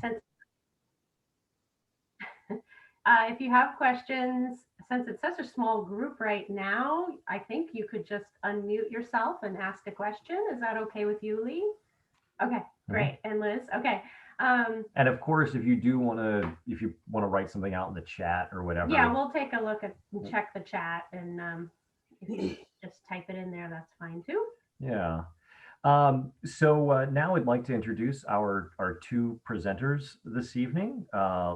since if you have questions, since it's such a small group right now, I think you could just unmute yourself and ask a question. Is that okay with you, Lee? Okay, great. And Liz, okay. And of course, if you want to write something out in the chat or whatever. Yeah, we'll take a look at, check the chat, and if you just type it in there, that's fine too. Yeah. So now I'd like to introduce our two presenters this evening,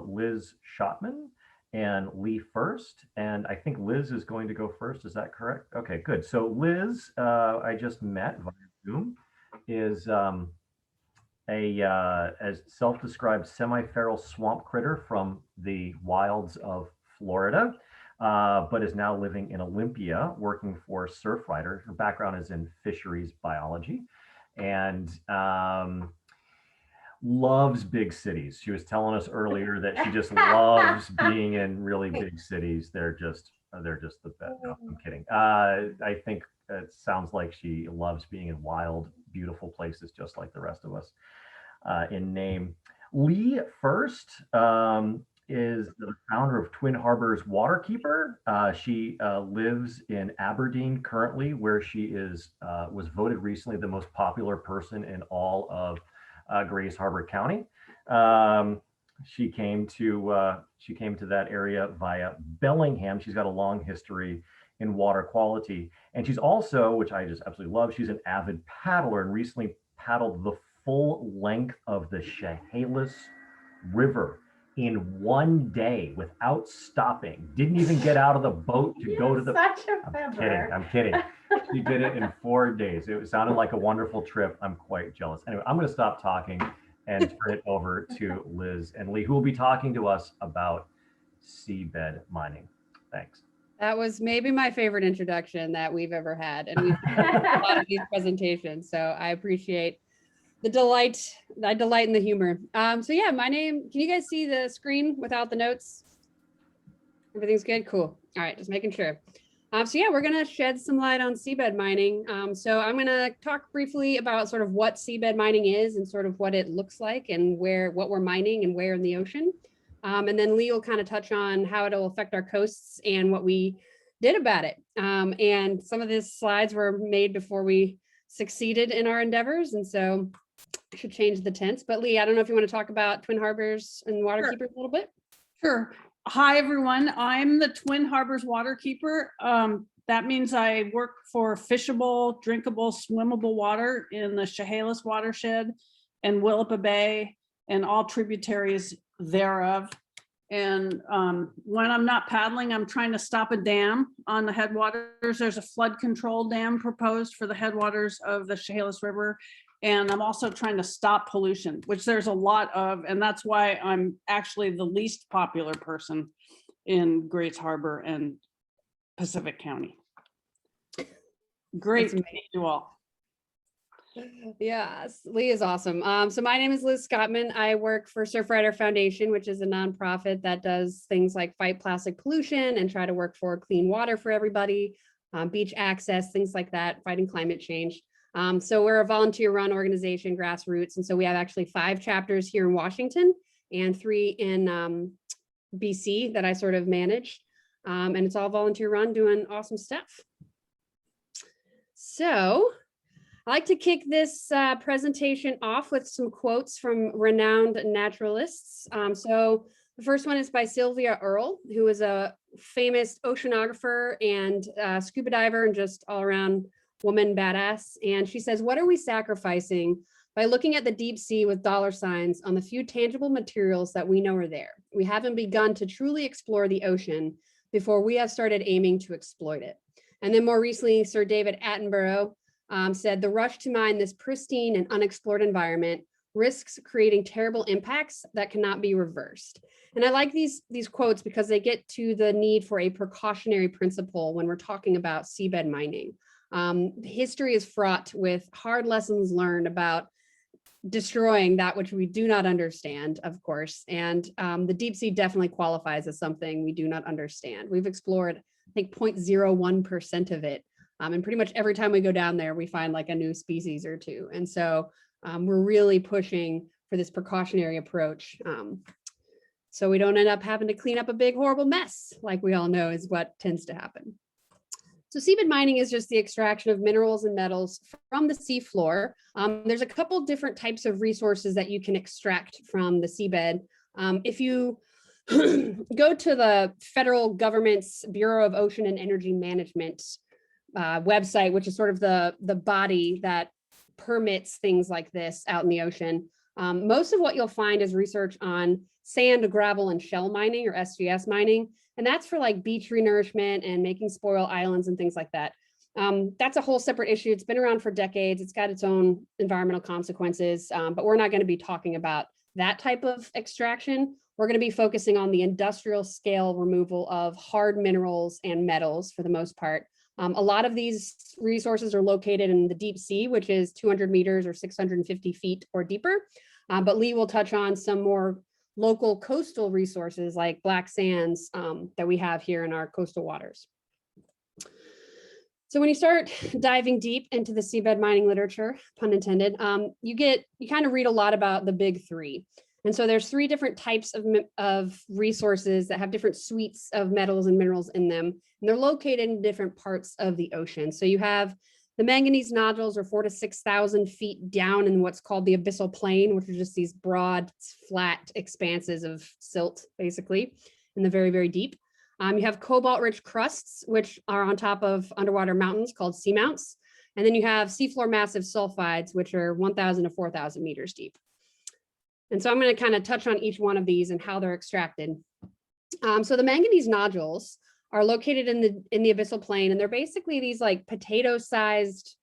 Liz Schotman and Lee First. And I think Liz is going to go first. Is that correct? Okay, good. So Liz, I just met via Zoom, is a self-described semi-feral swamp critter from the wilds of Florida, but is now living in Olympia, working for Surfrider. Her background is in fisheries biology, and loves big cities. She was telling us earlier that she just loves being in really big cities. They're just the best. No, I'm kidding. I think it sounds like she loves being in wild, beautiful places, just like the rest of us in name. Lee First is the founder of Twin Harbors Waterkeeper. She lives in Aberdeen currently, where she was voted recently the most popular person in all of Grays Harbor County. She came to that area via Bellingham. She's got a long history in water quality, and she's also, which I just absolutely love, she's an avid paddler and recently paddled the full length of the Chehalis River in one day without stopping. Didn't even get out of the boat to go to the. I'm kidding. She did it in 4 days. It sounded like a wonderful trip. I'm quite jealous. Anyway, I'm going to stop talking and turn it over to Liz and Lee, who will be talking to us about seabed mining. Thanks. That was maybe my favorite introduction that we've ever had, and we've had a lot of these presentations. So I appreciate the delight. I delight in the humor. So yeah, my name. Can you guys see the screen without the notes? Everything's good. Cool. All right, just making sure. So yeah, we're gonna shed some light on seabed mining. So I'm gonna talk briefly about sort of what seabed mining is and sort of what it looks like and what we're mining and where in the ocean. And then Lee will kind of touch on how it'll affect our coasts and what we did about it. And some of these slides were made before we succeeded in our endeavors, and so I should change the tense. But Lee, I don't know if you want to talk about Twin Harbors and Waterkeeper a little bit. Sure. Hi, everyone. I'm the Twin Harbors Waterkeeper. That means I work for fishable, drinkable, swimmable water in the Chehalis watershed and Willapa Bay and all tributaries thereof. And when I'm not paddling, I'm trying to stop a dam on the headwaters. There's a flood control dam proposed for the headwaters of the Chehalis River. And I'm also trying to stop pollution, which there's a lot of, and that's why I'm actually the least popular person in Grays Harbor and Pacific County. Great to meet you all. Yes, Lee is awesome. So my name is Liz Schotman. I work for Surfrider Foundation, which is a nonprofit that does things like fight plastic pollution and try to work for clean water for everybody, beach access, things like that, fighting climate change. So we're a volunteer-run organization, grassroots, and so we have actually 5 chapters here in Washington and 3 in BC that I sort of manage, and it's all volunteer-run, doing awesome stuff. So I like to kick this presentation off with some quotes from renowned naturalists. So the first one is by Sylvia Earle, who is a famous oceanographer and scuba diver and just all-around woman badass. And she says, "What are we sacrificing by looking at the deep sea with dollar signs on the few tangible materials that we know are there? We haven't begun to truly explore the ocean before we have started aiming to exploit it." And then more recently, Sir David Attenborough said, "The rush to mine this pristine and unexplored environment risks creating terrible impacts that cannot be reversed." And I like these quotes because they get to the need for a precautionary principle when we're talking about seabed mining. History is fraught with hard lessons learned about destroying that which we do not understand, of course. And the deep sea definitely qualifies as something we do not understand. We've explored, I think, 0.01% of it. And pretty much every time we go down there, we find like a new species or two. And so we're really pushing for this precautionary approach. So we don't end up having to clean up a big horrible mess, like we all know is what tends to happen. So seabed mining is just the extraction of minerals and metals from the seafloor. There's a couple different types of resources that you can extract from the seabed. If you go to the federal government's Bureau of Ocean and Energy Management website, which is sort of the body that permits things like this out in the ocean, most of what you'll find is research on sand, gravel, and shell mining, or SGS mining. And that's for like beach renourishment and making spoil islands and things like that. That's a whole separate issue. It's been around for decades. It's got its own environmental consequences, but we're not going to be talking about that type of extraction. We're going to be focusing on the industrial scale removal of hard minerals and metals for the most part. A lot of these resources are located in the deep sea, which is 200 meters or 650 feet or deeper. But Lee will touch on some more local coastal resources like black sands that we have here in our coastal waters. So when you start diving deep into the seabed mining literature, pun intended, you kind of read a lot about the big three. And so there's three different types of resources that have different suites of metals and minerals in them, and they're located in different parts of the ocean. So you have the manganese nodules are 4,000 to 6,000 feet down in what's called the abyssal plain, which are just these broad, flat expanses of silt, basically, in the very, very deep. You have cobalt-rich crusts, which are on top of underwater mountains called seamounts. And then you have seafloor massive sulfides, which are 1,000 to 4,000 meters deep. And so I'm going to kind of touch on each one of these and how they're extracted. So the manganese nodules are located in the abyssal plain, and they're basically these like potato-sized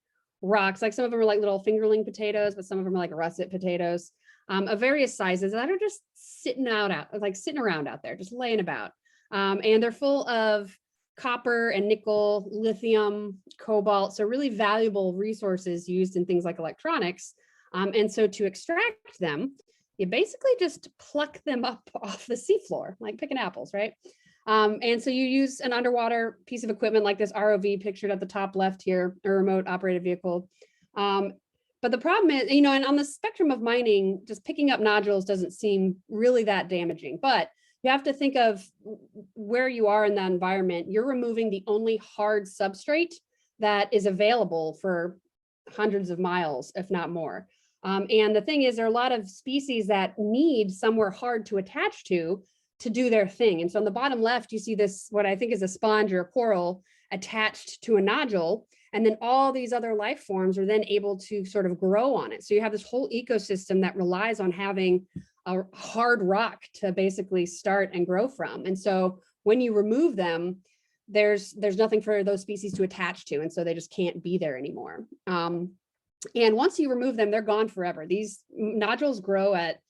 rocks. Like some of them are like little fingerling potatoes, but some of them are like russet potatoes of various sizes that are just sitting around out there, just laying about. And they're full of copper and nickel, lithium, cobalt, so really valuable resources used in things like electronics. And so to extract them, you basically just pluck them up off the seafloor, like picking apples, right? And so you use an underwater piece of equipment like this ROV pictured at the top left here, a remote operated vehicle. But the problem is, and on the spectrum of mining, just picking up nodules doesn't seem really that damaging, but you have to think of where you are in that environment. You're removing the only hard substrate that is available for hundreds of miles, if not more. And the thing is, there are a lot of species that need somewhere hard to attach to do their thing. And so on the bottom left, you see this, what I think is a sponge or a coral attached to a nodule. And then all these other life forms are then able to sort of grow on it. So you have this whole ecosystem that relies on having a hard rock to basically start and grow from. And so when you remove them, there's nothing for those species to attach to. And so they just can't be there anymore. And once you remove them, they're gone forever. These nodules grow at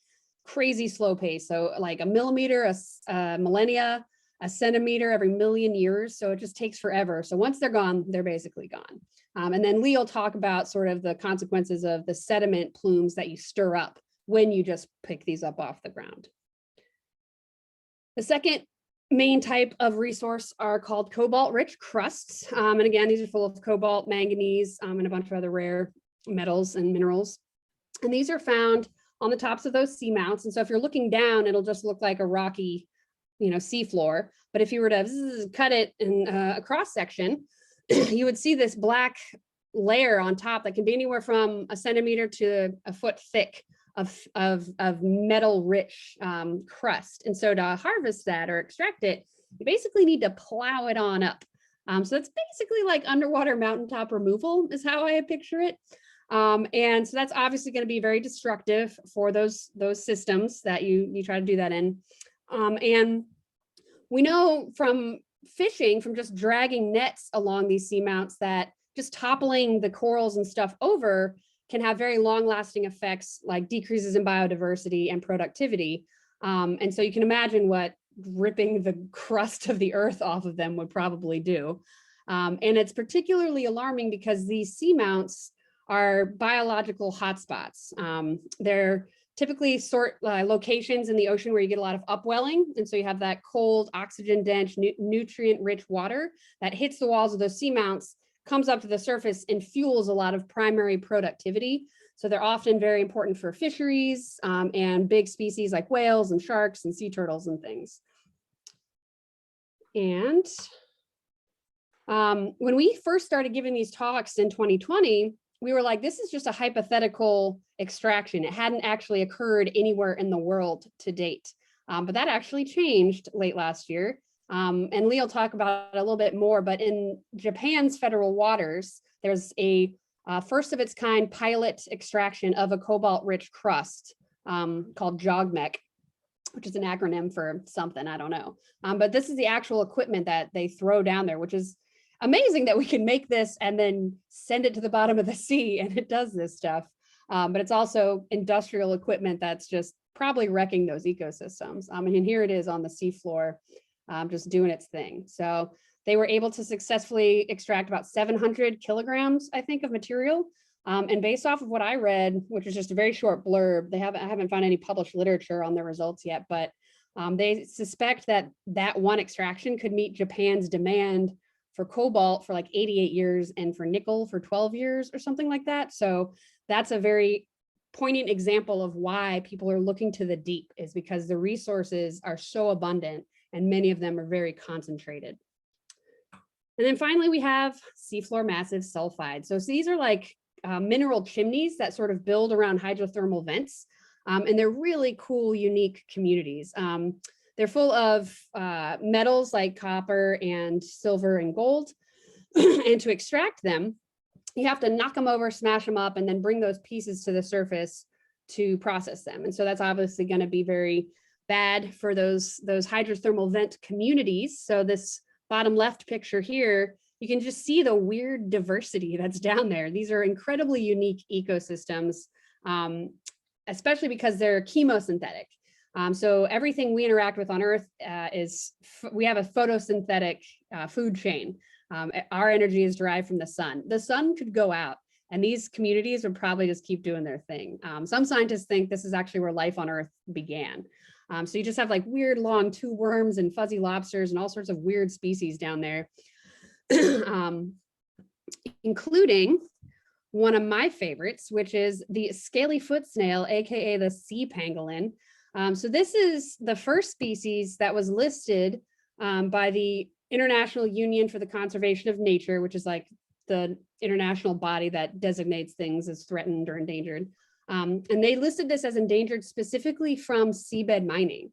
crazy slow pace. So like a millimeter, a millennia, a centimeter every million years. So it just takes forever. So once they're gone, they're basically gone. And then Lee will talk about sort of the consequences of the sediment plumes that you stir up when you just pick these up off the ground. The second main type of resource are called cobalt-rich crusts. And again, these are full of cobalt, manganese, and a bunch of other rare metals and minerals. And these are found on the tops of those seamounts. And so if you're looking down, it'll just look like a rocky, seafloor. But if you were to cut it in a cross section, you would see this black layer on top that can be anywhere from a centimeter to a foot thick of metal rich crust. And so to harvest that or extract it, you basically need to plow it on up. So it's basically like underwater mountaintop removal is how I picture it. And so that's obviously going to be very destructive for those systems that you try to do that in. And we know from fishing, from just dragging nets along these seamounts, that just toppling the corals and stuff over can have very long lasting effects like decreases in biodiversity and productivity. And so you can imagine what ripping the crust of the earth off of them would probably do. And it's particularly alarming because these seamounts are biological hotspots. They're typically locations in the ocean where you get a lot of upwelling. And so you have that cold, oxygen-dense, nutrient-rich water that hits the walls of those seamounts, comes up to the surface and fuels a lot of primary productivity. So they're often very important for fisheries and big species like whales and sharks and sea turtles and things. And when we first started giving these talks in 2020, we were like, this is just a hypothetical extraction. It hadn't actually occurred anywhere in the world to date. But that actually changed late last year. And Lee will talk about it a little bit more, but in Japan's federal waters, there's a first of its kind pilot extraction of a cobalt-rich crust called JOGMEC, which is an acronym for something, I don't know. But this is the actual equipment that they throw down there, which is amazing that we can make this and then send it to the bottom of the sea and it does this stuff. But it's also industrial equipment that's just probably wrecking those ecosystems. And here it is on the seafloor, just doing its thing. So they were able to successfully extract about 700 kilograms, I think, of material. And based off of what I read, which is just a very short blurb, I haven't found any published literature on their results yet, but they suspect that that one extraction could meet Japan's demand for cobalt for like 88 years and for nickel for 12 years or something like that. So that's a very poignant example of why people are looking to the deep, is because the resources are so abundant and many of them are very concentrated. And then finally, we have seafloor massive sulfide. So these are like mineral chimneys that sort of build around hydrothermal vents. And they're really cool, unique communities. They're full of metals like copper and silver and gold. And to extract them, you have to knock them over, smash them up, and then bring those pieces to the surface to process them. And so that's obviously going to be very bad for those hydrothermal vent communities. So this bottom left picture here, you can just see the weird diversity that's down there. These are incredibly unique ecosystems, especially because they're chemosynthetic. So everything we interact with on Earth we have a photosynthetic food chain. Our energy is derived from the sun. The sun could go out and these communities would probably just keep doing their thing. Some scientists think this is actually where life on Earth began. So you just have like weird long tube worms and fuzzy lobsters and all sorts of weird species down there, including one of my favorites, which is the scaly foot snail, AKA the Seapangolin. So this is the first species that was listed by the International Union for the Conservation of Nature, which is like the international body that designates things as threatened or endangered. And they listed this as endangered specifically from seabed mining.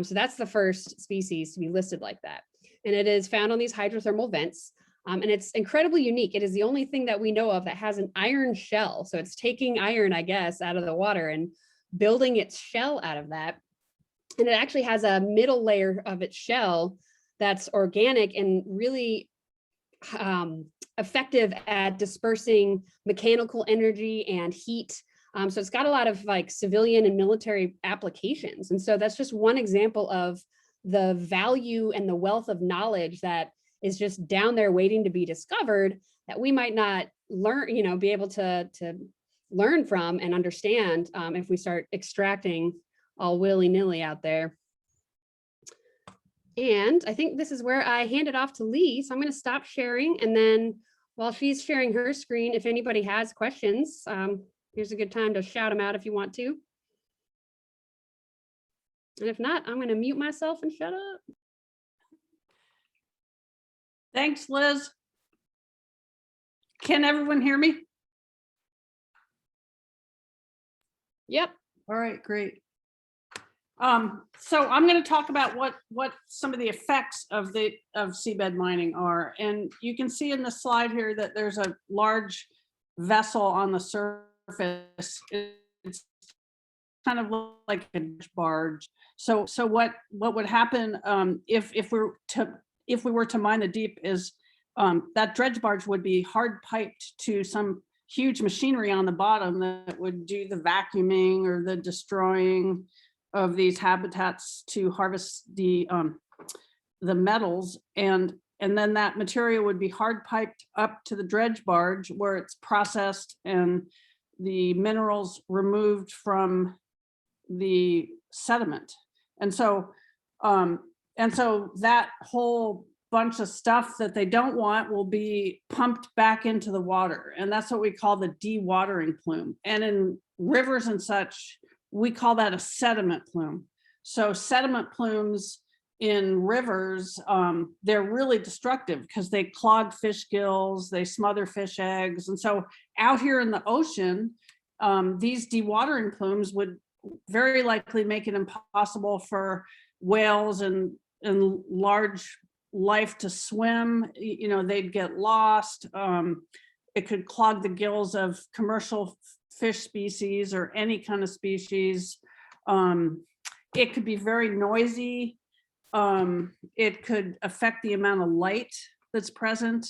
So that's the first species to be listed like that. And it is found on these hydrothermal vents. And it's incredibly unique. It is the only thing that we know of that has an iron shell. So it's taking iron, I guess, out of the water and building its shell out of that. And it actually has a middle layer of its shell that's organic and really effective at dispersing mechanical energy and heat. So it's got a lot of like civilian and military applications. And so that's just one example of the value and the wealth of knowledge that is just down there waiting to be discovered that we might not learn, be able to learn from and understand if we start extracting all willy-nilly out there. And I think this is where I hand it off to Lee. So I'm going to stop sharing. And then while she's sharing her screen, if anybody has questions, here's a good time to shout them out if you want to. And if not, I'm going to mute myself and shut up. Thanks, Liz. Can everyone hear me? Yep. All right, great. So I'm going to talk about what some of the effects of seabed mining are. And you can see in the slide here that there's a large vessel on the surface. It's kind of like a barge. So what would happen if we were to mine the deep is that dredge barge would be hard piped to some huge machinery on the bottom that would do the vacuuming or the destroying of these habitats to harvest the metals, and then that material would be hard piped up to the dredge barge where it's processed and the minerals removed from the sediment. And so that whole bunch of stuff that they don't want will be pumped back into the water. And that's what we call the dewatering plume. And in rivers and such, we call that a sediment plume. So sediment plumes in rivers, they're really destructive because they clog fish gills, they smother fish eggs. And so out here in the ocean, these dewatering plumes would very likely make it impossible for whales and large life to swim. You know, they'd get lost. It could clog the gills of commercial fish species or any kind of species. It could be very noisy. It could affect the amount of light that's present.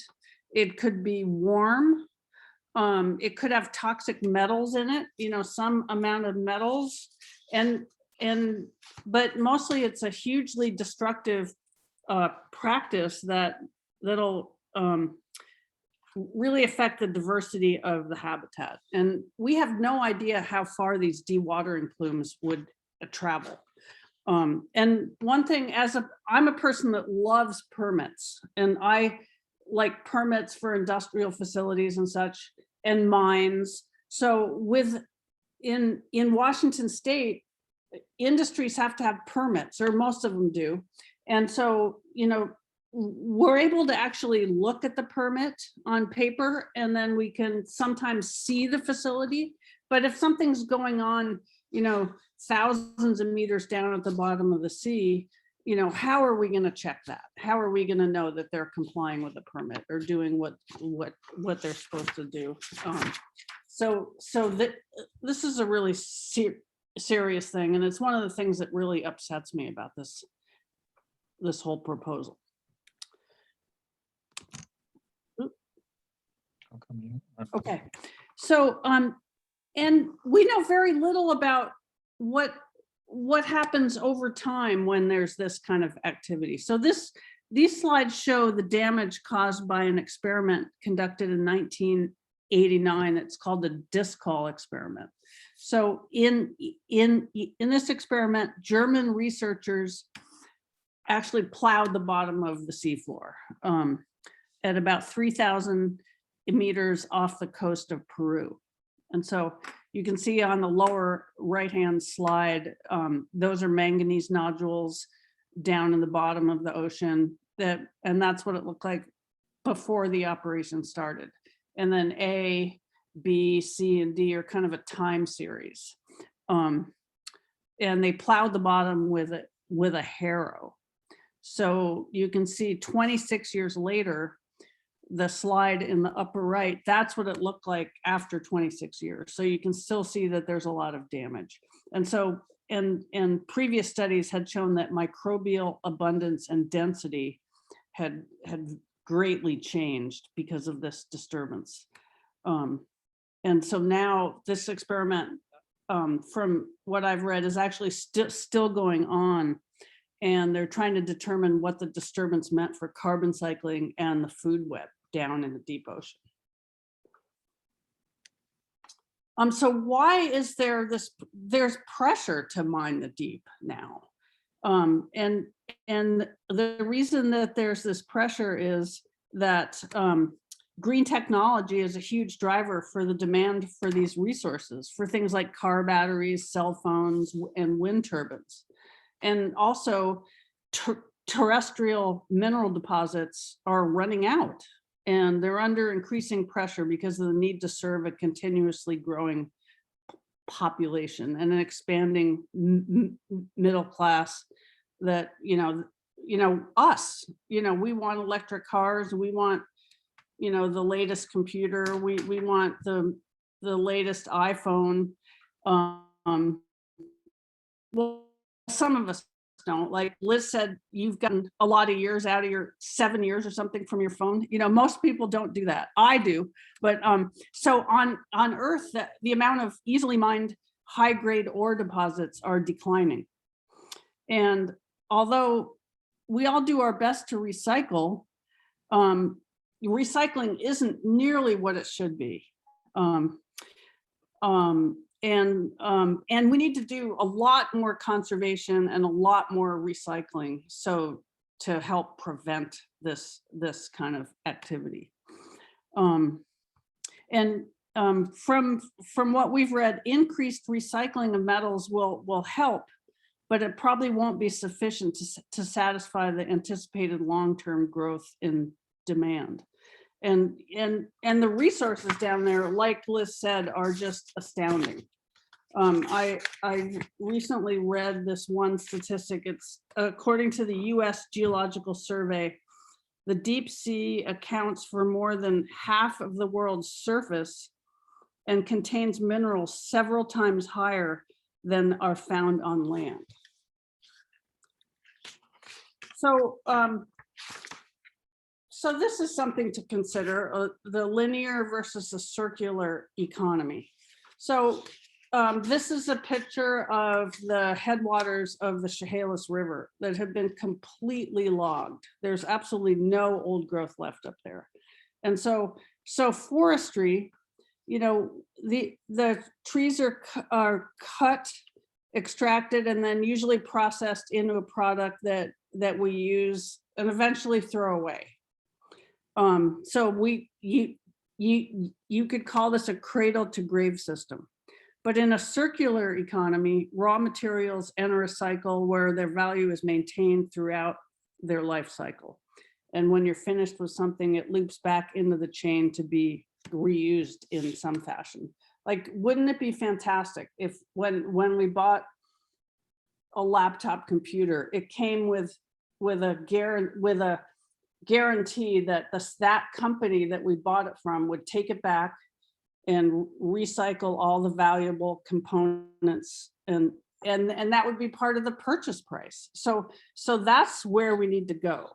It could be warm. It could have toxic metals in it, you know, some amount of metals, but mostly it's a hugely destructive practice that'll really affect the diversity of the habitat. And we have no idea how far these dewatering plumes would travel. And one thing, I'm a person that loves permits, and I like permits for industrial facilities and such, and mines. So in Washington State, industries have to have permits, or most of them do. And so, you know, we're able to actually look at the permit on paper, and then we can sometimes see the facility. But if something's going on, you know, thousands of meters down at the bottom of the sea, you know, how are we going to check that? How are we going to know that they're complying with the permit or doing what they're supposed to do? So this is a really serious thing, and it's one of the things that really upsets me about this whole proposal. Okay, so and we know very little about what happens over time when there's this kind of activity. So these slides show the damage caused by an experiment conducted in 1989. It's called the Discol experiment. So in this experiment, German researchers actually plowed the bottom of the seafloor at about 3,000 meters off the coast of Peru. And so you can see on the lower right-hand slide, those are manganese nodules down in the bottom of the ocean. And that's what it looked like before the operation started. And then A, B, C, and D are kind of a time series. And they plowed the bottom with a harrow. So you can see 26 years later, the slide in the upper right, that's what it looked like after 26 years. So you can still see that there's a lot of damage. And so, and previous studies had shown that microbial abundance and density had greatly changed because of this disturbance. And so now this experiment, from what I've read, is actually still going on. And they're trying to determine what the disturbance meant for carbon cycling and the food web down in the deep ocean. So why is there's pressure to mine the deep now? And the reason that there's this pressure is that green technology is a huge driver for the demand for these resources, for things like car batteries, cell phones, and wind turbines. And also terrestrial mineral deposits are running out, and they're under increasing pressure because of the need to serve a continuously growing population and an expanding middle class that, us, we want electric cars, we want, the latest computer, we want the latest iPhone. Well, some of us don't. Like Liz said, you've gotten a lot of years out of your 7 years or something from your phone. Most people don't do that. I do. But so on Earth, the amount of easily mined high grade ore deposits are declining. And although we all do our best to recycle, recycling isn't nearly what it should be. And we need to do a lot more conservation and a lot more recycling so to help prevent this kind of activity. From what we've read, increased recycling of metals will help, but it probably won't be sufficient to satisfy the anticipated long-term growth in demand. And the resources down there, like Liz said, are just astounding. I recently read this one statistic. It's according to the US Geological Survey, the deep sea accounts for more than half of the world's surface and contains minerals several times higher than are found on land. So, so this is something to consider, the linear versus the circular economy. So this is a picture of the headwaters of the Chehalis River that have been completely logged. There's absolutely no old growth left up there. And so forestry, you know, the trees are cut, extracted, and then usually processed into a product that we use and eventually throw away. So you could call this a cradle to grave system. But in a circular economy, raw materials enter a cycle where their value is maintained throughout their life cycle. And when you're finished with something, it loops back into the chain to be reused in some fashion. Like, wouldn't it be fantastic if when we bought a laptop computer, it came with a guarantee that that company that we bought it from would take it back and recycle all the valuable components, and that would be part of the purchase price. So that's where we need to go.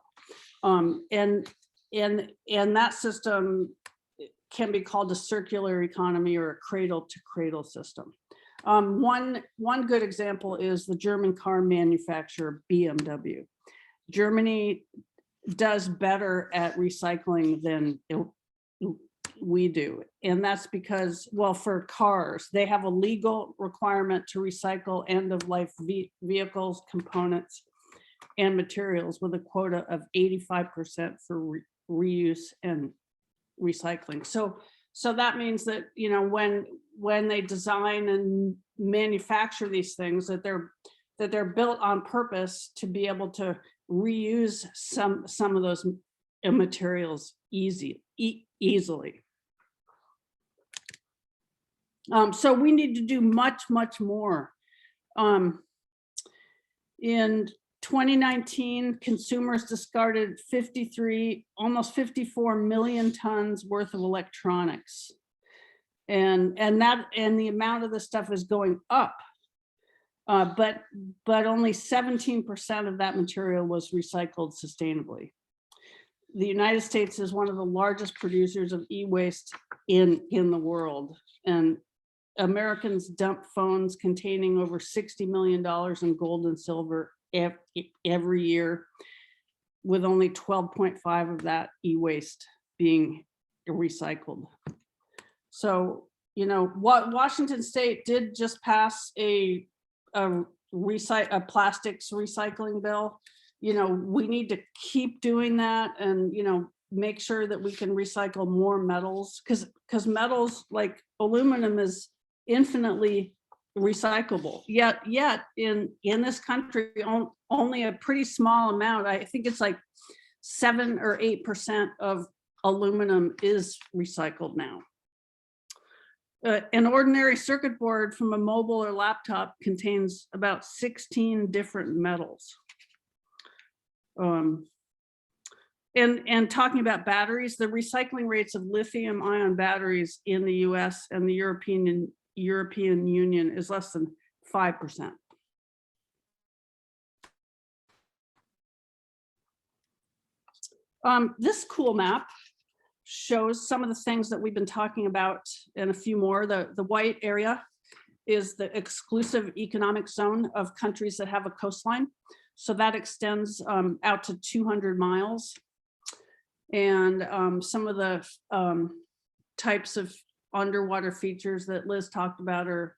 And that system can be called a circular economy or a cradle to cradle system. One good example is the German car manufacturer BMW. Germany does better at recycling than we do. And that's because, well, for cars, they have a legal requirement to recycle end-of-life vehicles, components, and materials with a quota of 85% for reuse and recycling. So that means that, you know, when they design and manufacture these things, that they're built on purpose to be able to reuse some of those materials easily. So we need to do much more. In 2019, consumers discarded almost 54 million tons worth of electronics, and the amount of the stuff is going up. But only 17% of that material was recycled sustainably. The United States is one of the largest producers of e-waste in the world, and Americans dump phones containing over $60 million in gold and silver every year, with only 12.5 of that e-waste being recycled. So, you know, what Washington State did just pass a plastics recycling bill. You know, we need to keep doing that, and, you know, make sure that we can recycle more metals, because metals like aluminum is infinitely recyclable. Yet in this country, only a pretty small amount, I think it's like 7 or 8% of aluminum is recycled now. An ordinary circuit board from a mobile or laptop contains about 16 different metals. And talking about batteries, the recycling rates of lithium ion batteries in the US and the European Union is less than 5%. This cool map shows some of the things that we've been talking about and a few more. The white area is the exclusive economic zone of countries that have a coastline. So that extends out to 200 miles. And some of the types of underwater features that Liz talked about are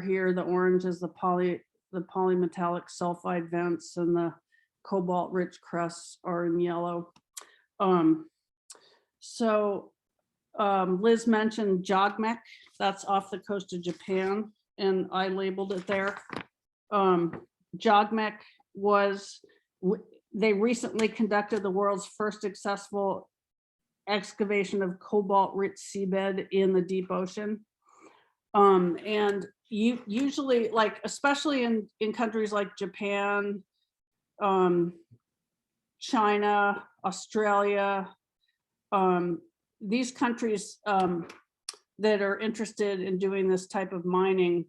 here. The orange is the polymetallic sulfide vents, and cobalt rich crusts are in yellow. Liz mentioned Jogmek, that's off the coast of Japan, and I labeled it there. Jogmek they recently conducted the world's first successful excavation of cobalt rich seabed in the deep ocean. And usually, like, especially in countries like Japan, China, Australia, these countries that are interested in doing this type of mining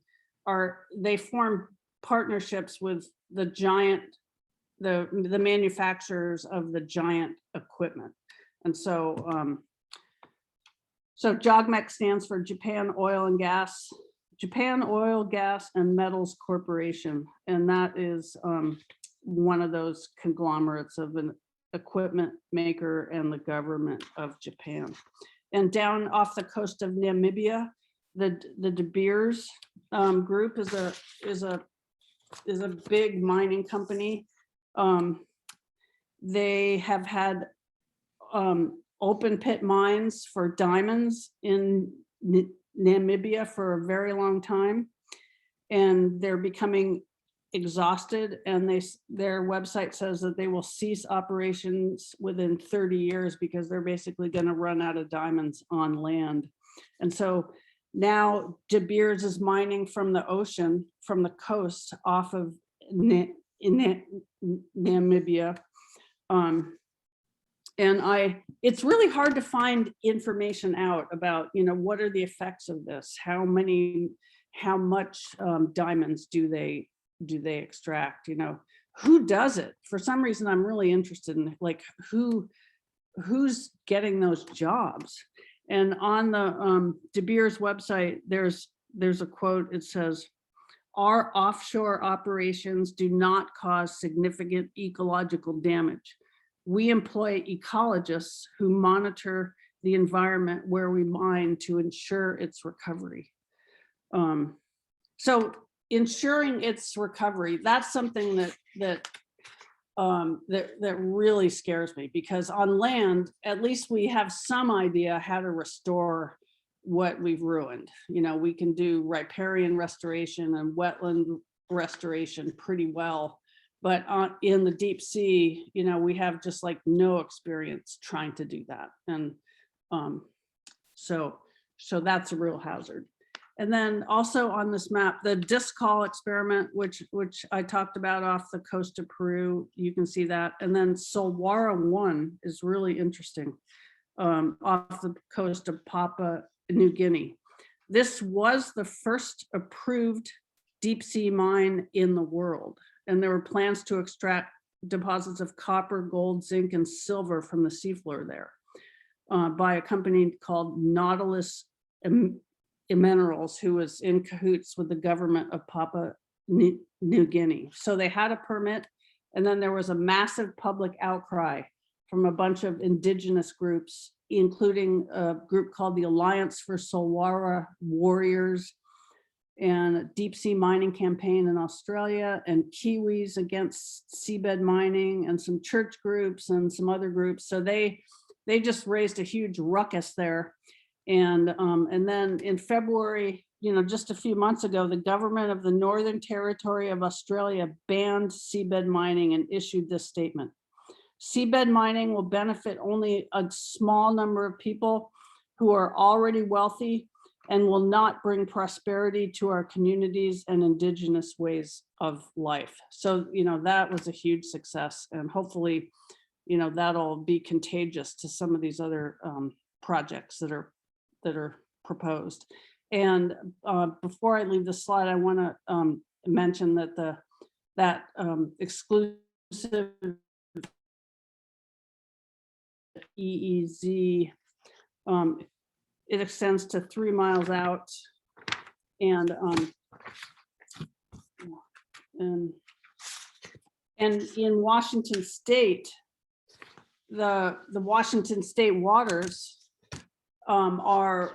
they form partnerships with the manufacturers of the giant equipment. And so JOGMEC stands for Japan Oil, Gas and Metals Corporation. And that is one of those conglomerates of an equipment maker and the government of Japan. And down off the coast of Namibia, the De Beers group is a big mining company. They have had open pit mines for diamonds in Namibia for a very long time, and they're becoming exhausted, and their website says that they will cease operations within 30 years because they're basically going to run out of diamonds on land. And so now De Beers is mining from the ocean, from the coast off of Namibia. And it's really hard to find information out about, what are the effects of this? How much diamonds do they extract? Who does it? For some reason, I'm really interested in, like, who's getting those jobs. And on the De Beers website, there's a quote. It says, "Our offshore operations do not cause significant ecological damage. We employ ecologists who monitor the environment where we mine to ensure its recovery." So ensuring its recovery, that's something that really scares me, because on land, at least we have some idea how to restore what we've ruined. We can do riparian restoration and wetland restoration pretty well. But in the deep sea, we have just like no experience trying to do that. And so that's a real hazard. And then also on this map, the disc call experiment, which I talked about off the coast of Peru, you can see that. And then Solwara 1 is really interesting, off the coast of Papua New Guinea. This was the first approved deep sea mine in the world. And there were plans to extract deposits of copper, gold, zinc, and silver from the seafloor there by a company called Nautilus Minerals, who was in cahoots with the government of Papua New Guinea. So they had a permit, and then there was a massive public outcry from a bunch of indigenous groups, including a group called the Alliance for Solwara Warriors, and a deep sea mining campaign in Australia, and Kiwis against seabed mining, and some church groups and some other groups. So they just raised a huge ruckus there. And then in February, just a few months ago, the government of the Northern Territory of Australia banned seabed mining and issued this statement: "Seabed mining will benefit only a small number of people who are already wealthy and will not bring prosperity to our communities and indigenous ways of life." So, that was a huge success, and hopefully, that'll be contagious to some of these other projects that are proposed. And before I leave the slide, I want to mention that that exclusive EEZ, it extends to 3 miles out, and in Washington State, the Washington State waters are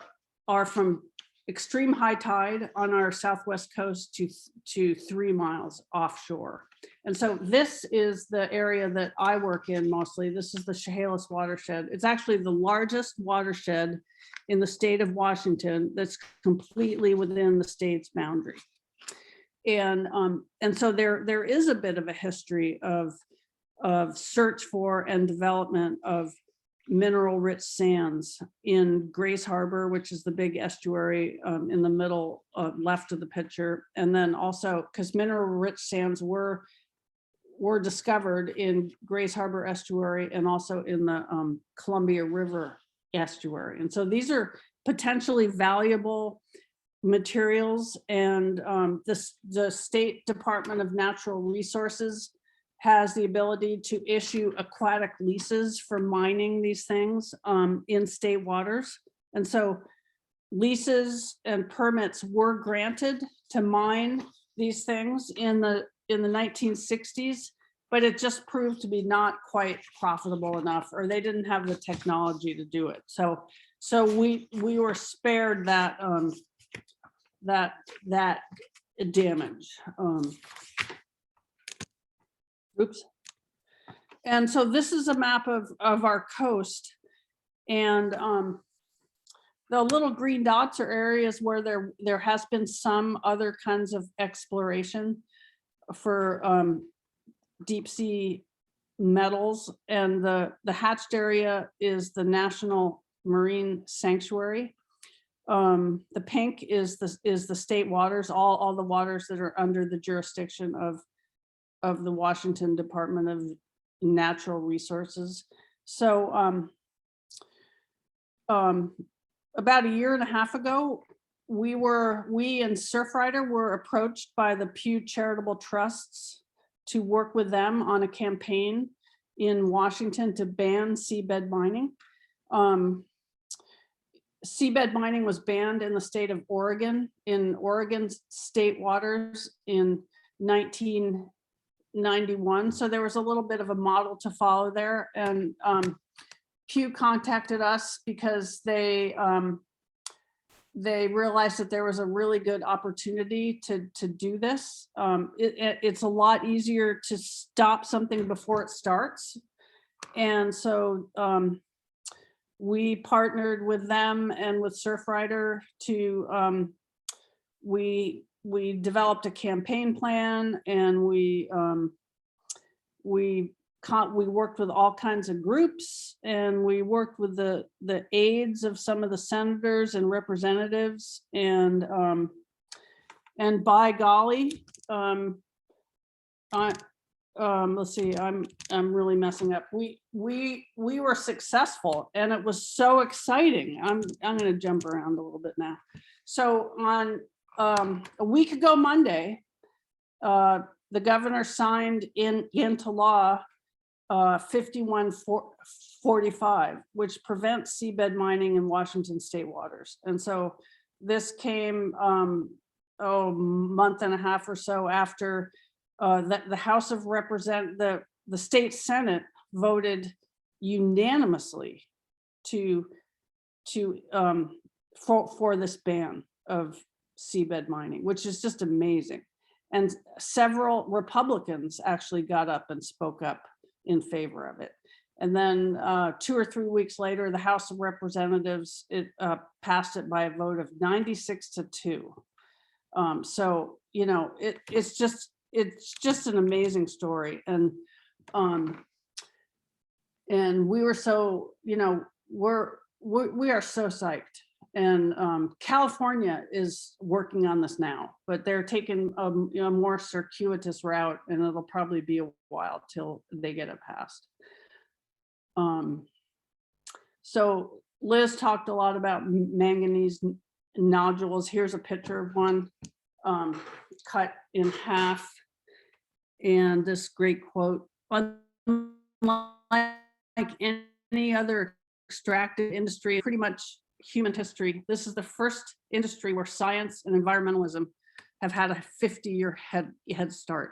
from extreme high tide on our southwest coast to 3 miles offshore. And so this is the area that I work in mostly. This is the Chehalis watershed. It's actually the largest watershed in the state of Washington that's completely within the state's boundary. And so there is a bit of a history of search for and development of mineral rich sands in Grace Harbor, which is the big estuary in the middle left of the picture. And then also because mineral rich sands were discovered in Grace Harbor estuary and also in the Columbia River estuary. And so these are potentially valuable materials, and the State Department of Natural Resources has the ability to issue aquatic leases for mining these things in state waters. And so leases and permits were granted to mine these things in the 1960s, but it just proved to be not quite profitable enough, or they didn't have the technology to do it. So we were spared that damage. Oops. And so this is a map of our coast, and the little green dots are areas where there has been some other kinds of exploration for deep sea metals, and the hatched area is the National Marine Sanctuary. The pink is the state waters, all the waters that are under the jurisdiction of the Washington Department of Natural Resources. So about a year and a half ago, we and Surfrider were approached by the Pew Charitable Trusts to work with them on a campaign in Washington to ban seabed mining. Seabed mining was banned in the state of Oregon, in Oregon's state waters in 1991. So there was a little bit of a model to follow there. And Pew contacted us because they realized that there was a really good opportunity to do this. It's a lot easier to stop something before it starts. And so we partnered with them and with Surfrider to, we developed a campaign plan, and we worked with all kinds of groups, and we worked with the aides of some of the senators and representatives, and by golly, let's see, I'm really messing up. We were successful, and it was so exciting. I'm going to jump around a little bit now. So on a week ago Monday, the governor signed into law 5145, which prevents seabed mining in Washington state waters. And so this came a month and a half or so after the House of Representatives, the state Senate voted unanimously for this ban of seabed mining, which is just amazing. And several Republicans actually got up and spoke up in favor of it. And then 2 or 3 weeks later, the House of Representatives passed it by a vote of 96-2. So, you know, it's just an amazing story. And we were so, you know, we are so psyched. And California is working on this now, but they're taking a more circuitous route, and it'll probably be a while till they get it passed. So Liz talked a lot about manganese nodules. Here's a picture of one cut in half, and this great quote: "Unlike any other extractive industry, pretty much human history, this is the first industry where science and environmentalism have had a 50-year head start."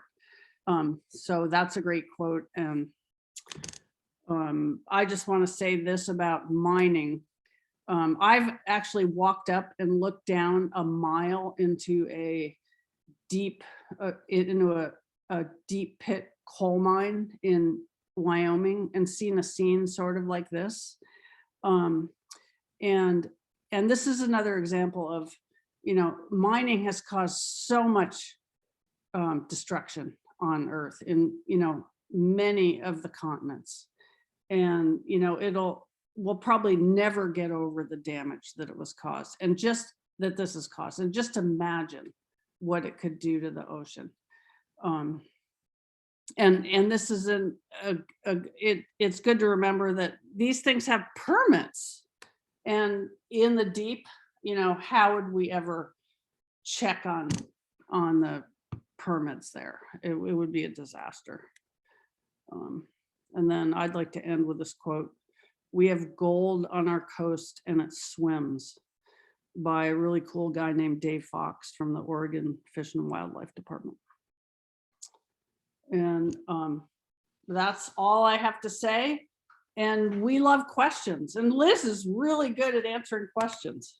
So that's a great quote. And I just want to say this about mining. I've actually walked up and looked down a mile into a deep, a deep pit coal mine in Wyoming and seen a scene sort of like this. And this is another example of, mining has caused so much destruction on Earth in, many of the continents. And, we'll probably never get over the damage that it was caused, and just that this is caused, and just imagine what it could do to the ocean. And this is it's good to remember that these things have permits, and in the deep, how would we ever check on the permits there? It would be a disaster. And then I'd like to end with this quote: "We have gold on our coast and it swims," by a really cool guy named Dave Fox from the Oregon Fish and Wildlife Department. And that's all I have to say. And we love questions, and Liz is really good at answering questions.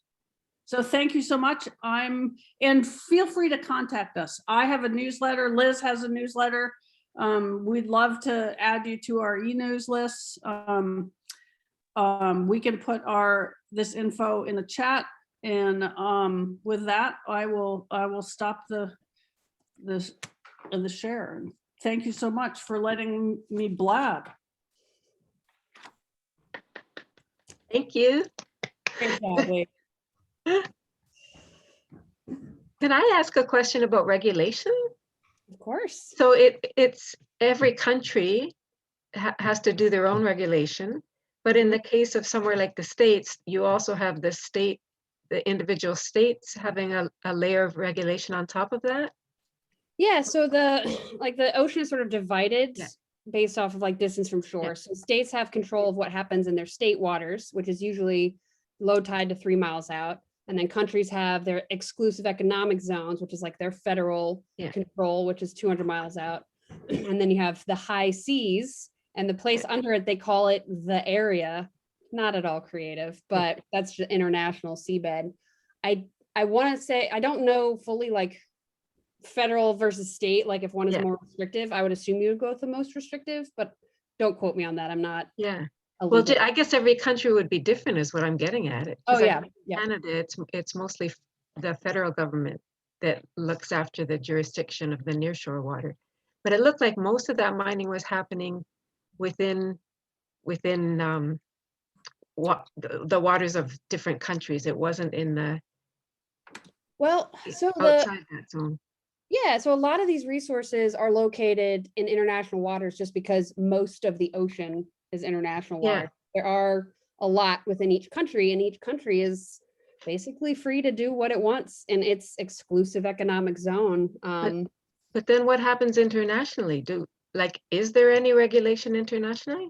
So thank you so much. And feel free to contact us. I have a newsletter. Liz has a newsletter. We'd love to add you to our e-news lists. We can put this info in the chat. And with that, I will stop the share. Thank you so much for letting me blab. Thank you. Great job, Wade. Can I ask a question about regulation? Of course. So it's every country has to do their own regulation, but in the case of somewhere like the States, you also have the individual states having a layer of regulation on top of that. Yeah, so the ocean is sort of divided based off of like distance from shore. So states have control of what happens in their state waters, which is usually low tide to 3 miles out. And then countries have their exclusive economic zones, which is like their federal control, which is 200 miles out. And then you have the high seas, and the place under it, they call it the area. Not at all creative, but that's the international seabed. I want to say, I don't know fully like federal versus state, like if one is more restrictive, I would assume you would go with the most restrictive, but don't quote me on that. I'm not. Yeah. Well, I guess every country would be different is what I'm getting at it. Oh yeah. Canada, it's mostly the federal government that looks after the jurisdiction of the nearshore water. But it looked like most of that mining was happening within the waters of different countries. It wasn't in the outside that zone. Yeah, so a lot of these resources are located in international waters just because most of the ocean is international water. There are a lot within each country, and each country is basically free to do what it wants in its exclusive economic zone. But then what happens internationally? Is there any regulation internationally?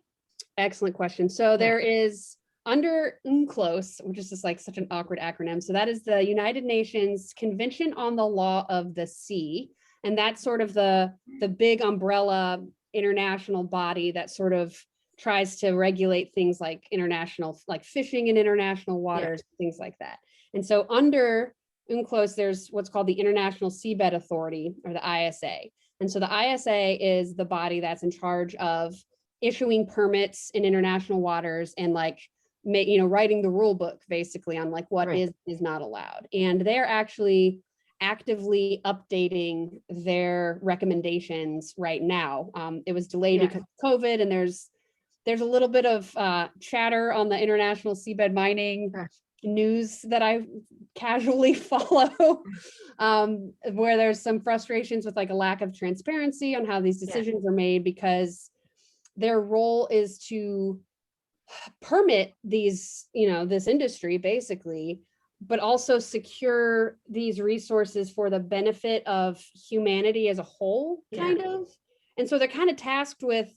Excellent question. So there is under UNCLOS, which is just like such an awkward acronym. So that is the United Nations Convention on the Law of the Sea. And that's sort of the big umbrella international body that sort of tries to regulate things like international, like fishing in international waters, things like that. And so under UNCLOS, there's what's called the International Seabed Authority, or the ISA. And so the ISA is the body that's in charge of issuing permits in international waters and like, writing the rule book basically on like what is not allowed. And they're actually actively updating their recommendations right now. It was delayed because of COVID, and there's a little bit of chatter on the international seabed mining news that I casually follow, where there's some frustrations with like a lack of transparency on how these decisions are made, because their role is to permit these, this industry basically, but also secure these resources for the benefit of humanity as a whole, kind of. And so they're kind of tasked with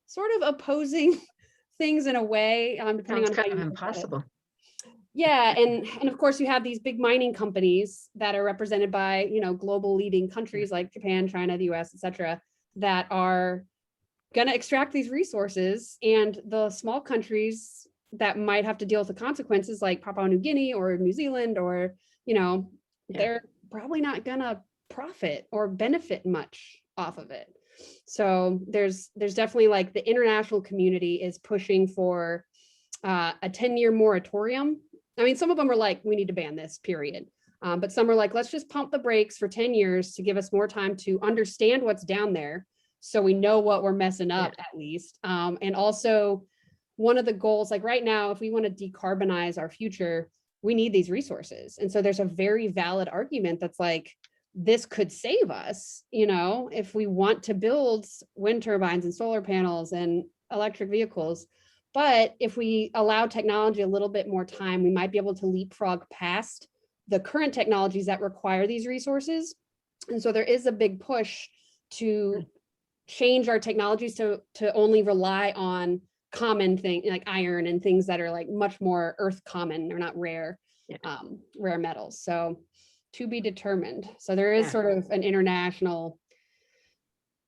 sort of opposing things in a way, depending on how you impossible. Yeah, and of course you have these big mining companies that are represented by, global leading countries like Japan, China, the US, etc., that are going to extract these resources, and the small countries that might have to deal with the consequences, like Papua New Guinea or New Zealand, or, you know, Yeah. they're probably not gonna profit or benefit much off of it. So there's definitely, like, the international community is pushing for a 10-year moratorium. I mean, some of them are like, we need to ban this, period. But some are like, let's just pump the brakes for 10 years to give us more time to understand what's down there, so we know what we're messing up at least. And also, one of the goals, like right now, if we want to decarbonize our future, we need these resources. And so there's a very valid argument that's like, this could save us, you know, if we want to build wind turbines and solar panels and electric vehicles. But if we allow technology a little bit more time, we might be able to leapfrog past the current technologies that require these resources. And so there is a big push to change our technologies to only rely on common things like iron and things that are like much more earth common. They're not rare, rare metals. So to be determined. So there is sort of an international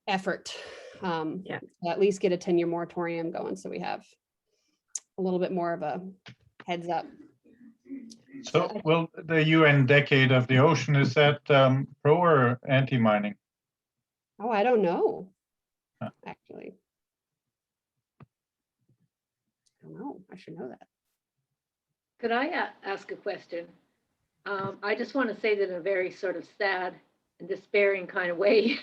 effort to at least get a 10-year moratorium going, so we have a little bit more of a heads up. So, well, the UN Decade of the Ocean, is that pro or anti-mining? Oh, I don't know, Huh. actually. I don't know. I should know that. Could I ask a question? I just want to say that in a very sort of sad and despairing kind of way,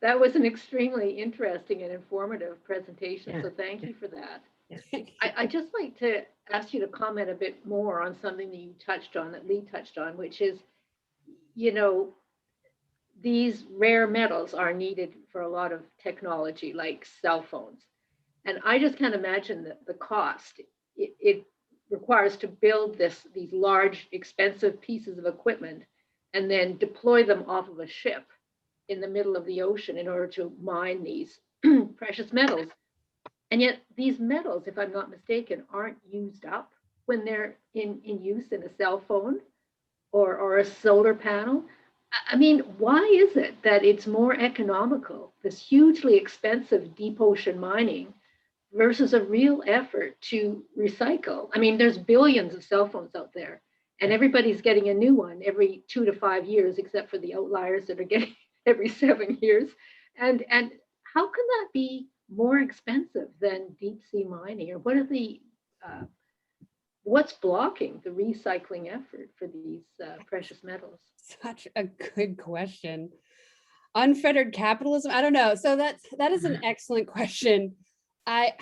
that was an extremely interesting and informative presentation. So thank you for that. I just like to ask you to comment a bit more on something that you touched on, that Lee touched on, which is, you know, these rare metals are needed for a lot of technology like cell phones. And I just can't imagine the cost it requires to build these large, expensive pieces of equipment and then deploy them off of a ship in the middle of the ocean in order to mine these precious metals. And yet these metals, if I'm not mistaken, aren't used up when they're in use in a cell phone or a solar panel. I mean, why is it that it's more economical, this hugely expensive deep ocean mining, versus a real effort to recycle? I mean, there's billions of cell phones out there, and everybody's getting a new one every 2 to 5 years, except for the outliers that are getting every 7 years. And how can that be more expensive than deep sea mining? Or what are the what's blocking the recycling effort for these precious metals? Such a good question. Unfettered capitalism, I don't know. So that is an excellent question. I'm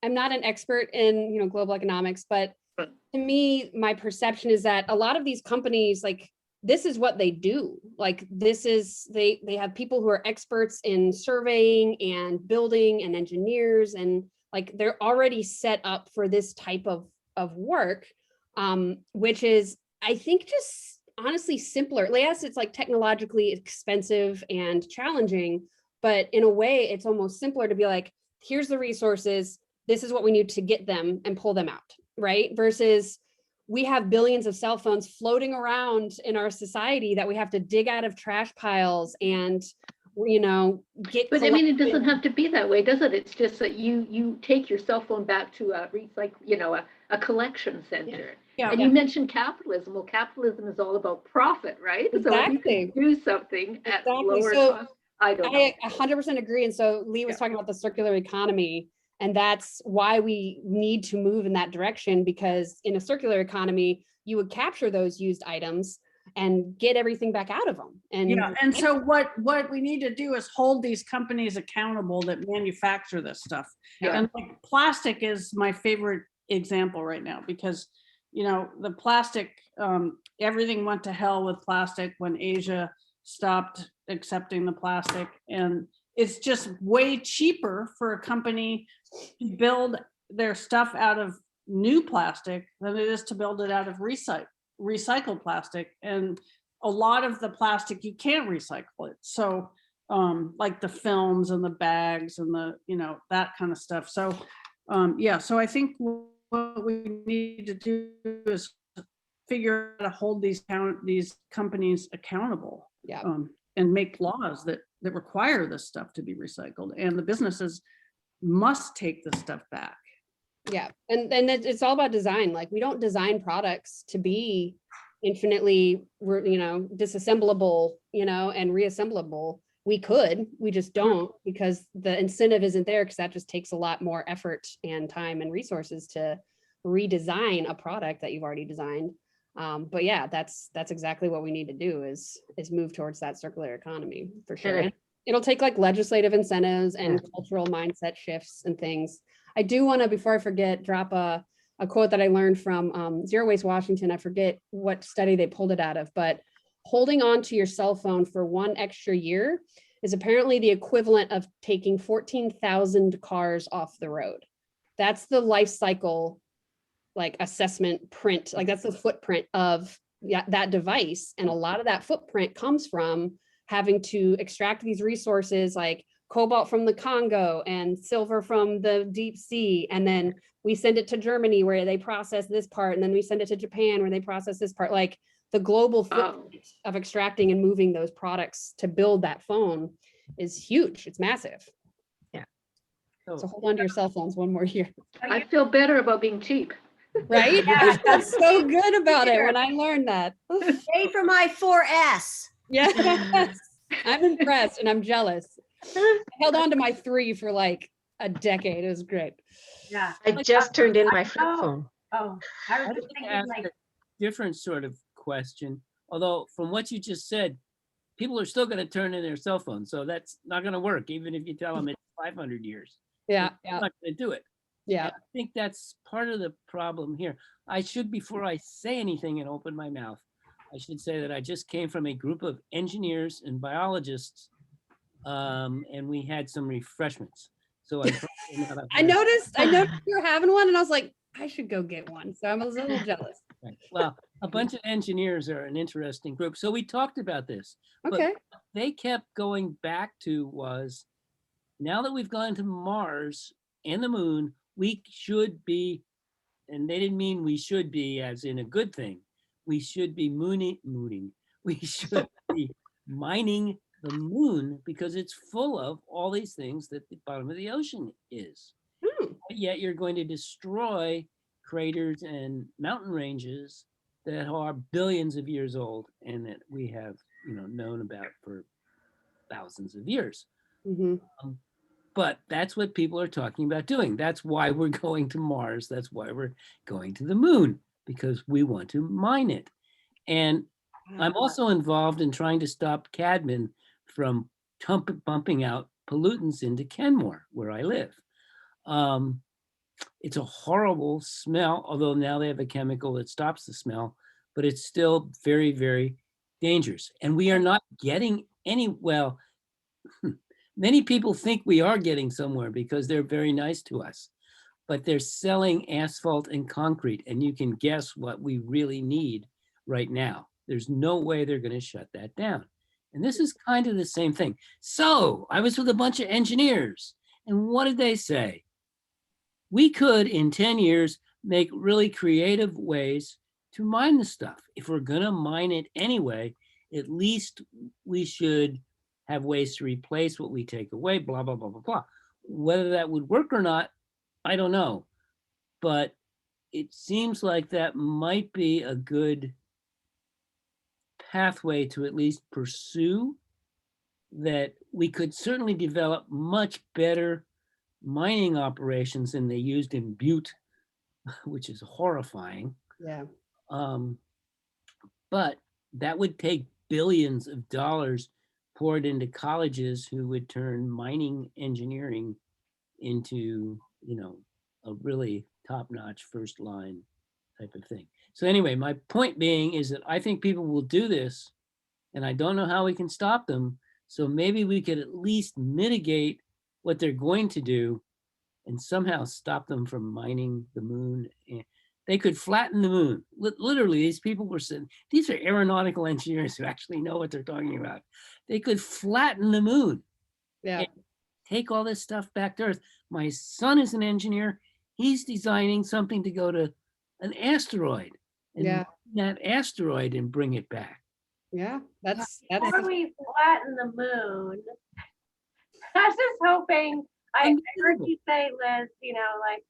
not an expert in, you know, global economics, but to me, my perception is that a lot of these companies, like, this is what they do. Like, this is, they have people who are experts in surveying and building and engineers, and like, they're already set up for this type of work, which is, I think, just honestly simpler. Yes, it's like technologically expensive and challenging, but in a way, it's almost simpler to be like, here's the resources, this is what we need to get them and pull them out, right? Versus we have billions of cell phones floating around in our society that we have to dig out of trash piles and, you know, get. But I mean, it doesn't have to be that way, does it? It's just that you take your cell phone back to a a collection center. Yeah. And you mentioned capitalism. Well, capitalism is all about profit, right? Exactly. So if you can do something at lower cost, I don't know. I 100% agree. And so Lee was talking about the circular economy, and that's why we need to move in that direction, because in a circular economy, you would capture those used items and get everything back out of them. And so what we need to do is hold these companies accountable that manufacture this stuff. And like, plastic is my favorite example right now, because, you know, the plastic, everything went to hell with plastic when Asia stopped accepting the plastic, and it's just way cheaper for a company to build their stuff out of new plastic than it is to build it out of recycled plastic. And a lot of the plastic, you can't recycle it. So like the films and the bags and the, you know, that kind of stuff. So so I think what we need to do is figure out how to hold these companies accountable. And make laws that require this stuff to be recycled, and the businesses must take this stuff back. Yeah, and it's all about design. Like, we don't design products to be infinitely, disassemblable, and reassemblable. We could, we just don't, because the incentive isn't there, because that just takes a lot more effort and time and resources to redesign a product that you've already designed. But yeah, that's exactly what we need to do is move towards that circular economy for sure. And it'll take like legislative incentives and cultural mindset shifts and things. I do want to, before I forget, drop a quote that I learned from Zero Waste Washington. I forget what study they pulled it out of, but holding on to your cell phone for 1 extra year is apparently the equivalent of taking 14,000 cars off the road. That's the life cycle, like, assessment print, like that's the footprint of that device. And a lot of that footprint comes from having to extract these resources like cobalt from the Congo and silver from the deep sea. And then we send it to Germany where they process this part. And then we send it to Japan where they process this part. Like, the global footprint of extracting and moving those products to build that phone is huge. It's massive. Yeah. So hold on to your cell phones 1 more year. I feel better about being cheap. Right? Yeah. That's so good about it when I learned that. Pay for my 4S. Yes. I'm impressed and I'm jealous. I held on to my 3 for like a decade. It was great. Yeah. I just turned in my flip Oh. phone. Oh, I was I'd just like to thinking ask like, a different sort of question, although from what you just said, people are still going to turn in their cell phone. So that's not going to work, even if you tell them it's 500 years. Yeah. They're Yeah. not going to do it. Yeah. And I think that's part of the problem here. I should, before I say anything and open my mouth, I should say that I just came from a group of engineers and biologists, and we had some refreshments. So I noticed you were having one and I was like, I should go get one. So I was a little jealous. Right. Well, a bunch of engineers are an interesting group. So we talked about this. But Okay. what they kept going back to was, now that we've gone to Mars and the moon, we should be, and they didn't mean we should be as in a good thing. We should be mooning. We should be mining the moon because it's full of all these things that the bottom of the ocean is. But yet you're going to destroy craters and mountain ranges that are billions of years old and that we have, known about for thousands of years. Mhm. But that's what people are talking about doing. That's why we're going to Mars. That's why we're going to the moon, because we want to mine it. And I'm also involved in trying to stop Cadman from bumping out pollutants into Kenmore, where I live. It's a horrible smell, although now they have a chemical that stops the smell, but it's still very, very dangerous. And we are not getting any, well, many people think we are getting somewhere because they're very nice to us, but they're selling asphalt and concrete, and you can guess what we really need right now. There's no way they're going to shut that down. And this is kind of the same thing. So I was with a bunch of engineers, and what did they say? We could, in 10 years, make really creative ways to mine the stuff. If we're going to mine it anyway, at least we should have ways to replace what we take away, blah, blah, blah, blah, blah. Whether that would work or not, I don't know. But it seems like that might be a good pathway to at least pursue, that we could certainly develop much better mining operations than they used in Butte, which is horrifying. Yeah. But that would take billions of dollars poured into colleges who would turn mining engineering into, a really top-notch first line type of thing. So anyway, my point being is that I think people will do this, and I don't know how we can stop them. So maybe we could at least mitigate what they're going to do and somehow stop them from mining the moon. They could flatten the moon. Literally, these people were saying, these are aeronautical engineers who actually know what they're talking about. They could flatten the moon. Yeah. Take all this stuff back to Earth. My son is an engineer. He's designing something to go to an asteroid and Yeah. that asteroid and bring it back. Yeah. That's before we flatten the moon, I was just hoping, I heard you say, Liz, like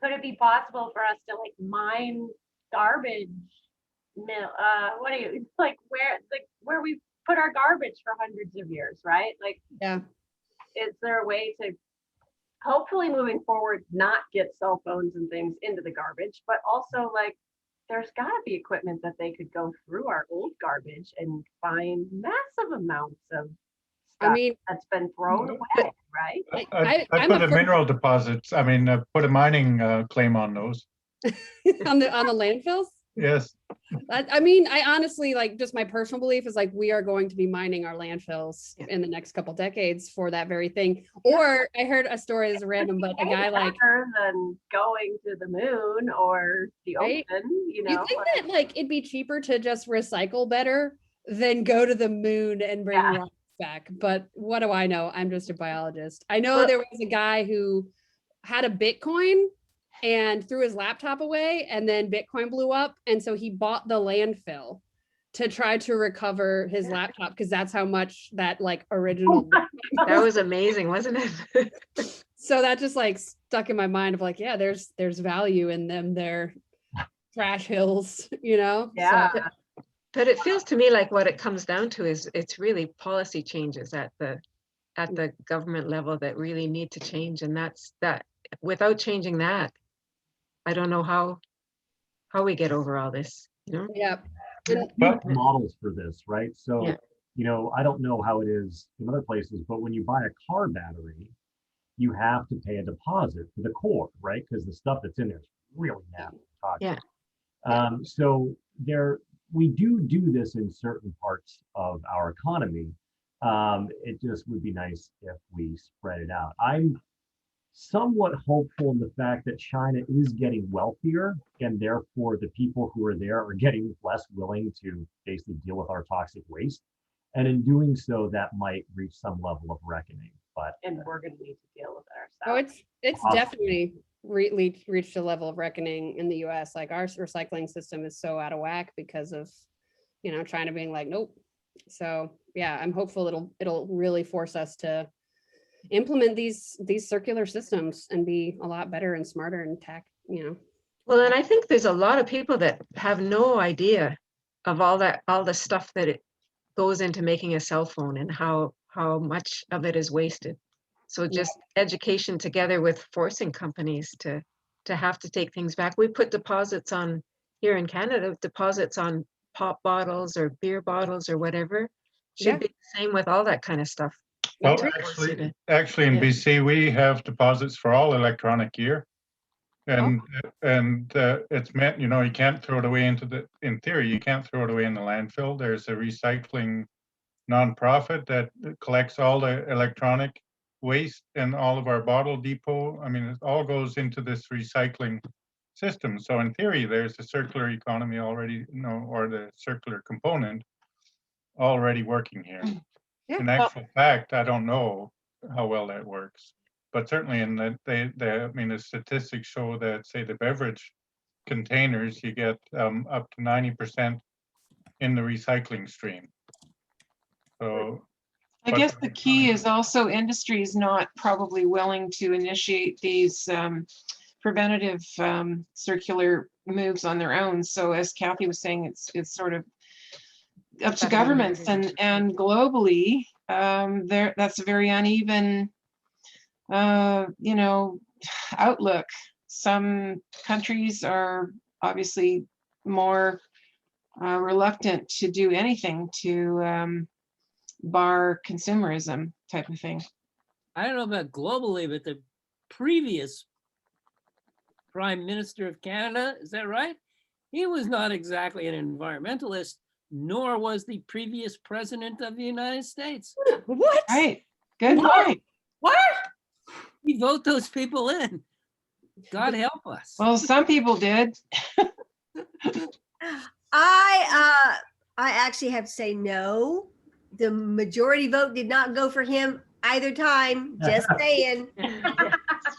could it be possible for us to like mine garbage mill, what do you, like where we put our garbage for hundreds of years, right? Like, Yeah. is there a way to hopefully moving forward not get cell phones and things into the garbage, but also like there's got to be equipment that they could go through our old garbage and find massive amounts of I stuff mean, that's been thrown away, right? I I'm put a a fir- mineral deposits, put a mining claim on those. on the landfills. Yes. I mean, I honestly, like, just my personal belief is like we are going to be mining our landfills in the next couple decades for that very thing. Or I heard a story as random, but a guy like, better than going to the moon or the Right? ocean, you know. you think that like it'd be cheaper to just recycle better than go to the moon and bring Yeah. rocks back. But what do I know? I'm just a biologist. I know Well- there was a guy who had a Bitcoin and threw his laptop away, and then Bitcoin blew up. And so he bought the landfill to try to recover his laptop because that's how much that like original. That was amazing, wasn't it? So that just like stuck in my mind of like, yeah, there's value in them. They're trash hills, you know? Yeah. So, But it feels to me like what it comes down to is it's really policy changes at the government level that really need to change. And that's that. Without changing that, I don't know how we get over all this, you know? yeah. You have models for this, right? So, Yeah. you know, I don't know how it is in other places, but when you buy a car battery, you have to pay a deposit for the core, right? Because the stuff that's in there is really nasty. Yeah. So we do this in certain parts of our economy. It just would be nice if we spread it out. I'm somewhat hopeful in the fact that China is getting wealthier, and therefore the people who are there are getting less willing to basically deal with our toxic waste. And in doing so, that might reach some level of reckoning. But And we're going to need to deal with it Oh, ourselves. it's Awesome. definitely reached a level of reckoning in the US. Like our recycling system is so out of whack because of, you know, China being like, nope. So yeah, I'm hopeful it'll really force us to implement these circular systems and be a lot better and smarter and you know. Well, and I think there's a lot of people that have no idea of all the stuff that it goes into making a cell phone and how much of it is wasted. So just education together with forcing companies to have to take things back. We put deposits on here in Canada, deposits on pop bottles or beer bottles or whatever. Should be the same with all that kind of stuff. Well, To force you to- actually in Yeah. BC, we have deposits for all electronic gear. And it's meant, you know, you can't throw it away in theory, you can't throw it away in the landfill. There's a recycling nonprofit that collects all the electronic waste in all of our bottle depot. I mean, it all goes into this recycling system. So in theory, there's a circular economy already, you know, or the circular component already working here. Yeah. In actual fact, I don't know how well that works, but certainly in that the statistics show that, say, the beverage containers, you get up to 90% in the recycling stream. So I guess the key is also industry is not probably willing to initiate these preventative circular moves on their own. So as Kathy was saying, it's sort of up to governments and globally, that's a very uneven, you know, outlook. Some countries are obviously more reluctant to do anything to bar consumerism type of thing. I don't know about globally, but the previous Prime Minister of Canada, is that right? He was not exactly an environmentalist, nor was the previous president of the United States. What? Right. Good point. What? We vote those people in. God help us. Well, some people did. I actually have to say no. The majority vote did not go for him either time. Just saying.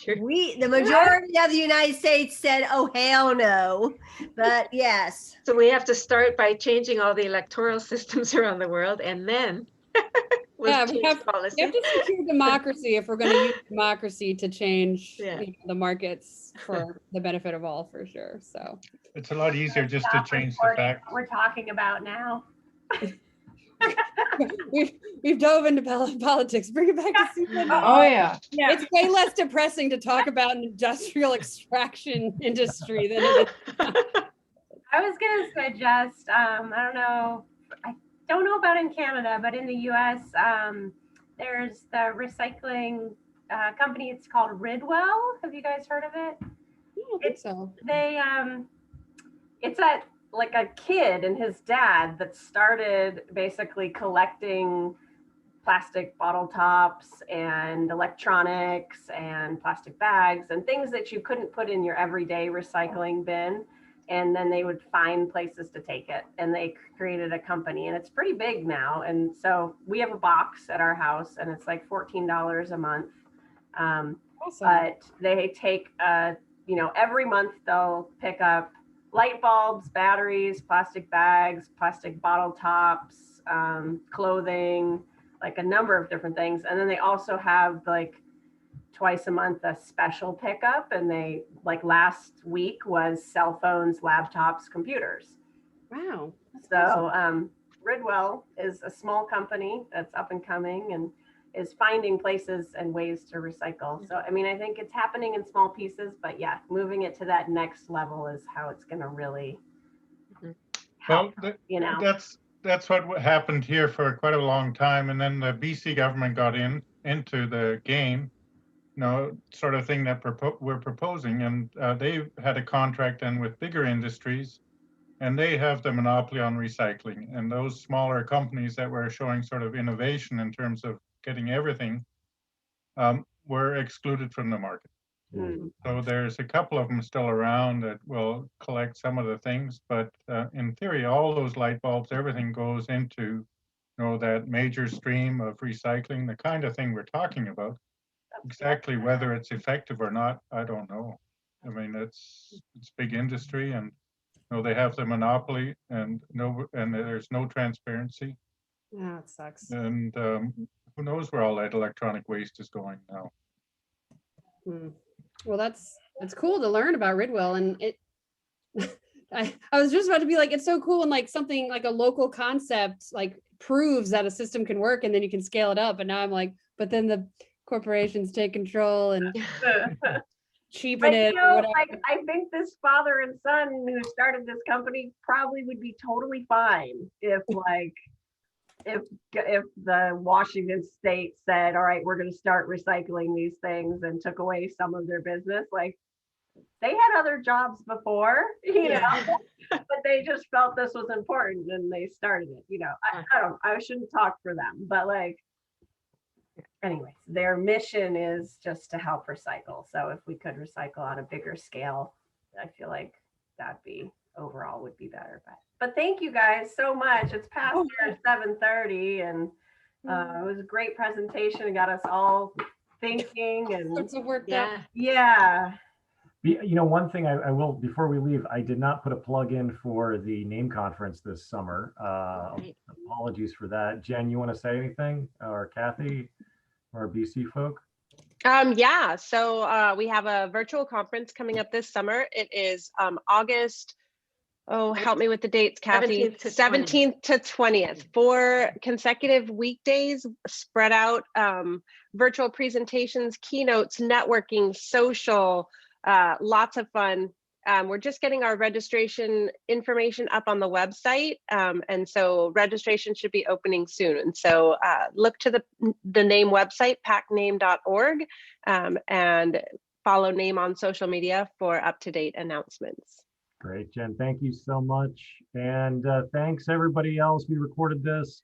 The majority of the United States said, "Oh hell no," but yes. So we have to start by changing all the electoral systems around the world, and then Yeah, was we change have policy. to secure democracy if we're going to use democracy to change Yeah. the markets for the benefit of all, for sure. So It's a lot easier just to Stop change the recording facts. what we're talking about now. we've dove into politics. Bring it back to Seabed. Oh, yeah. Yeah. It's way less depressing to talk about an industrial extraction industry than it is. I was going to suggest, I don't know about in Canada, but in the US, there's the recycling company. It's called Ridwell. Have you guys heard of it? I don't think so. It's like a kid and his dad that started basically collecting plastic bottle tops and electronics and plastic bags and things that you couldn't put in your everyday recycling bin. And then they would find places to take it, and they created a company, and it's pretty big now. And so we have a box at our house, and it's like $14 a month. Awesome. But they take, every month they'll pick up light bulbs, batteries, plastic bags, plastic bottle tops, clothing, like a number of different things. And then they also have like twice a month a special pickup, and they like last week was cell phones, laptops, computers. Wow. So Ridwell is a small company that's up and coming and is finding places and ways to recycle. So I mean, I think it's happening in small pieces, but yeah, moving it to that next level is how it's going to really help, That's what happened here for quite a long time, and then the BC government got into the game, sort of thing that we're proposing, and they had a contract then with bigger industries, and they have the monopoly on recycling, and those smaller companies that were showing sort of innovation in terms of getting everything were excluded from the market. So there's a couple of them still around that will collect some of the things, but in theory, all those light bulbs, everything goes into that major stream of recycling, the kind of thing we're talking about. Exactly whether it's effective or not, I don't know. I mean, it's big industry, and they have the monopoly, and there's no transparency. Yeah, it sucks. And who knows where all that electronic waste is going now. Well, it's cool to learn about Ridwell, and it I was just about to be like, it's so cool when like something like a local concept like proves that a system can work, and then you can scale it up. And now I'm like, but then the corporations take control and cheapen it. Like, I think this father and son who started this company probably would be totally fine if the Washington state said, all right, we're going to start recycling these things, and took away some of their business. Like, they had other jobs before, but they just felt this was important and they started it. I shouldn't talk for them, but like, anyways, their mission is just to help recycle. So if we could recycle on a bigger scale, I feel like that'd be overall would be better. But thank you guys so much. It's past 7:30, and it was a great presentation. It got us all thinking and worked up. Yeah. One thing I will, before we leave, I did not put a plug in for the NAME conference this summer. Apologies for that. Jen, you want to say anything, or Kathy, or BC folk? Yeah, so we have a virtual conference coming up this summer. It is August, help me with the dates, Kathy. 17th to 20th. 4 consecutive weekdays spread out, virtual presentations, keynotes, networking, social, lots of fun. We're just getting our registration information up on the website. And so registration should be opening soon. And so look to the NAME website, pacname.org, and follow NAME on social media for up-to-date announcements. Great, Jen. Thank you so much. And thanks everybody else. We recorded this.